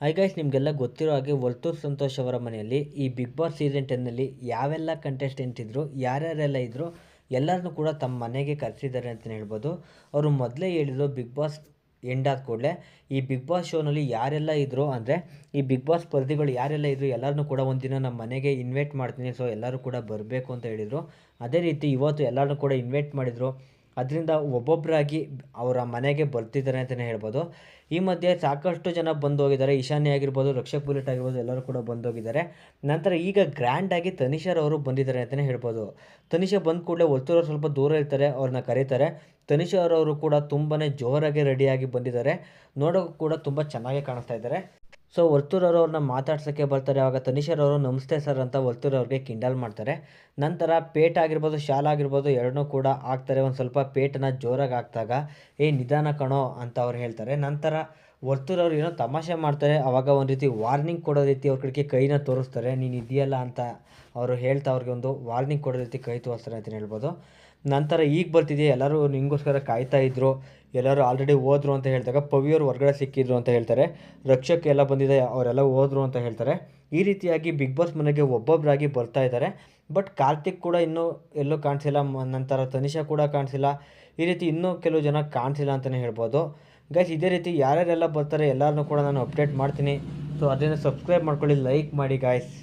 Hi guys, ನಿಮಗೆಲ್ಲ ಗೊತ್ತಿರೋ ಹಾಗೆ ವರ್ತೂರ್ ಸಂತೋಷ್ ಅವರ ಮನೆಯಲ್ಲಿ ಈ ಬಿಗ್ ಬಾಸ್ ಸೀಸನ್ 10ನಲ್ಲಿ ಯಾವೆಲ್ಲ ಕಂಟೆಸ್ಟೆಂಟ್ ಇದ್ದರು, ಯಾರ್ಯಾರೆಲ್ಲ ಇದ್ದರು, ಎಲ್ಲರನ್ನೂ ಕೂಡ ತಮ್ಮ ಮನೆಗೆ ಕರೆಸಿದ್ದಾರೆ ಅಂತಲೇ ಹೇಳ್ಬೋದು. ಅವರು ಮೊದಲೇ ಹೇಳಿದ್ರು ಬಿಗ್ ಬಾಸ್ ಎಂಡ್ ಆದ ಕೂಡಲೇ ಈ ಬಿಗ್ ಬಾಸ್ ಶೋನಲ್ಲಿ ಯಾರೆಲ್ಲ ಇದ್ದರು ಅಂದರೆ ಈ ಬಿಗ್ ಬಾಸ್ ಸ್ಪರ್ಧಿಗಳು ಯಾರೆಲ್ಲ ಇದ್ದರು ಎಲ್ಲರನ್ನೂ ಕೂಡ ಒಂದಿನ ನಮ್ಮ ಮನೆಗೆ ಇನ್ವೈಟ್ ಮಾಡ್ತೀನಿ, ಸೊ ಎಲ್ಲರೂ ಕೂಡ ಬರಬೇಕು ಅಂತ ಹೇಳಿದರು. ಅದೇ ರೀತಿ ಇವತ್ತು ಎಲ್ಲರನ್ನೂ ಕೂಡ ಇನ್ವೈಟ್ ಮಾಡಿದರು. ಅದರಿಂದ ಒಬ್ಬೊಬ್ಬರಾಗಿ ಅವರ ಮನೆಗೆ ಬರ್ತಿದ್ದಾರೆ ಅಂತಲೇ ಹೇಳ್ಬೋದು. ಈ ಮಧ್ಯೆ ಸಾಕಷ್ಟು ಜನ ಬಂದು ಹೋಗಿದ್ದಾರೆ. ಈಶಾನ್ಯ ಆಗಿರ್ಬೋದು, ರಕ್ಷಕ್ ಬುಲೆಟ್ ಆಗಿರ್ಬೋದು, ಎಲ್ಲರೂ ಕೂಡ ಬಂದೋಗಿದ್ದಾರೆ. ನಂತರ ಈಗ ಗ್ರ್ಯಾಂಡಾಗಿ ತನಿಷರ್ ಅವರು ಬಂದಿದ್ದಾರೆ ಅಂತಲೇ ಹೇಳ್ಬೋದು. ತನಿಷಾ ಬಂದ ಕೂಡಲೇ ವರ್ತೂರವ್ರು ಸ್ವಲ್ಪ ದೂರ ಇರ್ತಾರೆ, ಅವ್ರನ್ನ ಕರೀತಾರೆ. ತನಿಷರ್ ಅವರು ಕೂಡ ತುಂಬಾ ಜೋರಾಗಿ ರೆಡಿಯಾಗಿ ಬಂದಿದ್ದಾರೆ. ನೋಡೋಕ್ಕೂ ಕೂಡ ತುಂಬ ಚೆನ್ನಾಗಿ ಕಾಣಿಸ್ತಾ ಇದ್ದಾರೆ. ಸೊ ವರ್ತೂರವ್ರನ್ನ ಮಾತಾಡ್ಸೋಕ್ಕೆ ಬರ್ತಾರೆ. ಆವಾಗ ತನಿಷರ್ ಅವರು ನಮಸ್ತೆ ಸರ್ ಅಂತ ವರ್ತೂರವ್ರಿಗೆ ಕಿಂಡಲ್ ಮಾಡ್ತಾರೆ. ನಂತರ ಪೇಟ ಆಗಿರ್ಬೋದು, ಶಾಲ ಆಗಿರ್ಬೋದು ಎರಡನ್ನೂ ಕೂಡ ಹಾಕ್ತಾರೆ. ಒಂದು ಸ್ವಲ್ಪ ಪೇಟನ್ನು ಜೋರಾಗಿ ಹಾಕಿದಾಗ ನಿಧಾನ ಕಣೋ ಅಂತ ಅವ್ರು ಹೇಳ್ತಾರೆ. ನಂತರ ವರ್ತೂರವ್ರು ಏನೋ ತಮಾಷೆ ಮಾಡ್ತಾರೆ. ಆವಾಗ ಒಂದು ರೀತಿ ವಾರ್ನಿಂಗ್ ಕೊಡೋ ರೀತಿ ಅವ್ರ ಕಡೆಗೆ ಕೈನ ತೋರಿಸ್ತಾರೆ. ನೀನು ಇದೆಯಲ್ಲ ಅಂತ ಅವರು ಹೇಳ್ತಾ ಅವ್ರಿಗೆ ಒಂದು ವಾರ್ನಿಂಗ್ ಕೊಡೋ ರೀತಿ ಕೈ ತೋರಿಸ್ತಾರೆ ಅಂತಲೇ ಹೇಳ್ಬೋದು. ನಂತರ ಈಗ ಬರ್ತಿದೆ, ಎಲ್ಲರೂ ನಿಮಗೋಸ್ಕರ ಕಾಯ್ತಾ ಇದ್ದರು, ಎಲ್ಲರೂ ಆಲ್ರೆಡಿ ಹೋದ್ರು ಅಂತ ಹೇಳಿದಾಗ ಪವಿಯವರು ಹೊರಗಡೆ ಸಿಕ್ಕಿದ್ರು ಅಂತ ಹೇಳ್ತಾರೆ. ರಕ್ಷಕ್ ಎಲ್ಲ ಬಂದಿದೆ, ಅವರೆಲ್ಲ ಹೋದ್ರು ಅಂತ ಹೇಳ್ತಾರೆ. ಈ ರೀತಿಯಾಗಿ ಬಿಗ್ ಬಾಸ್ ಮನೆಗೆ ಒಬ್ಬೊಬ್ಬರಾಗಿ ಬರ್ತಾ ಇದ್ದಾರೆ. ಬಟ್ ಕಾರ್ತಿಕ್ ಕೂಡ ಇನ್ನೂ ಎಲ್ಲೂ ಕಾಣಿಸಿಲ್ಲ. ನಂತರ ತನಿಷಾ ಕೂಡ ಕಾಣಿಸಿಲ್ಲ. ಈ ರೀತಿ ಇನ್ನೂ ಕೆಲವು ಜನ ಕಾಣಿಸಿಲ್ಲ ಅಂತಲೇ ಹೇಳ್ಬೋದು. ಗೈಸ್, ಇದೇ ರೀತಿ ಯಾರ್ಯಾರೆಲ್ಲ ಬರ್ತಾರೆ ಎಲ್ಲರನ್ನೂ ಕೂಡ ನಾನು ಅಪ್ಡೇಟ್ ಮಾಡ್ತೀನಿ. ಸೊ ಅದನ್ನು ಸಬ್ಸ್ಕ್ರೈಬ್ ಮಾಡ್ಕೊಳ್ಳಿ, ಲೈಕ್ ಮಾಡಿ ಗಾಯ್ಸ್.